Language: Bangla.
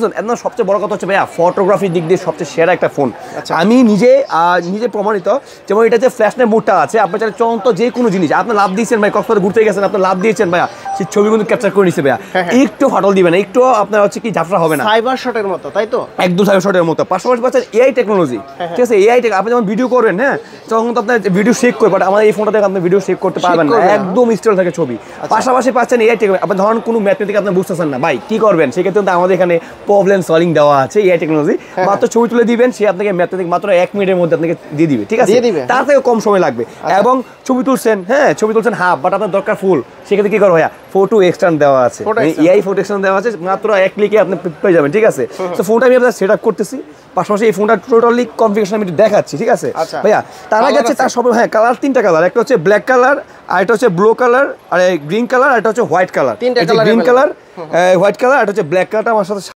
বুঝছেন? একদম সবচেয়ে বড় কথা হচ্ছে ভাইয়া ফটোগ্রাফির দিক দিয়ে সবচেয়ে সেরা একটা ফোন। আমি নিজে প্রমাণিত, যেমন এটা যে ফ্ল্যাশ লাইট মোডটা আছে, আপনি চাইলে চলন্ত যে কোনো জিনিস আপনি লাভ দিয়েছেন ভাই, কক্সবাজার ঘুরতে গেছেন, আপনি লাভ দিয়েছেন ভাইয়া, সেই ছবি কিন্তু ক্যাপচার করে নিচ্ছে ভাইয়া, একটু ফাটল দিবে না, একটু আপনার হচ্ছে কি ঝাপসা হবে না, সাইবার শটের মতো, তাই তো? একদম সাইবার শটের মতো। পাশাপাশি পাচ্ছেন এআই টেকনোলজি, ঠিক আছে? এআই আপনি যখন ভিডিও করবেন, হ্যাঁ, তখন তো আপনার ভিডিও শেক করে, বাট আমাদের এই ফোনটা থেকে আপনি ভিডিও শেক করতে পারবেন না, একদম স্টেবল থাকে ছবি। পাশাপাশি পাচ্ছেন এআই টেকনোলজি, আপনি ধরুন কোনো ম্যাথমেটিক আপনি বুঝতেছেন না ভাই, কি করবেন? সেক্ষেত্রে আমাদের এখানে প্রবলেম সলভিং দেওয়া আছে এআই টেকনোলজি, মাত্র ছবি তুলে দিবেন, সে আপনাকে ম্যাথমেটিক মাত্র 1 মিনিটের মধ্যে আপনাকে দিয়ে দিবে, ঠিক আছে? তার থেকে কম সময় লাগবে। এবং ছবি তুলছেন, হ্যাঁ, ছবি তুলছেন হাফ, বাট আপনার দরকার ফুল, সেক্ষেত্রে কি করবো ভাইয়া, ফটো এক্সটেন্ড দেওয়া আছে, এআই ফটো এক্সটেন্ড দেওয়া আছে, মাত্র 1 ক্লিকে আপনি পেয়ে যাবেন, ঠিক আছে? তো ফোনটা আমি আপনার সেট আপ করতেছি, পাশাপাশি এই ফোনটা টোটালি কনফিগারেশন আমি দেখাচ্ছি, ঠিক আছে ভাইয়া? তার আগে হচ্ছে তার সব, হ্যাঁ, কালার 3টা কালার, একটা হচ্ছে ব্ল্যাক কালার, আর এটা হচ্ছে ব্লু কালার, আর গ্রিন কালার, আর এটা হচ্ছে white colour. Green colour, white colour, আর এটা হচ্ছে ব্ল্যাক কালারটা আমার সাথে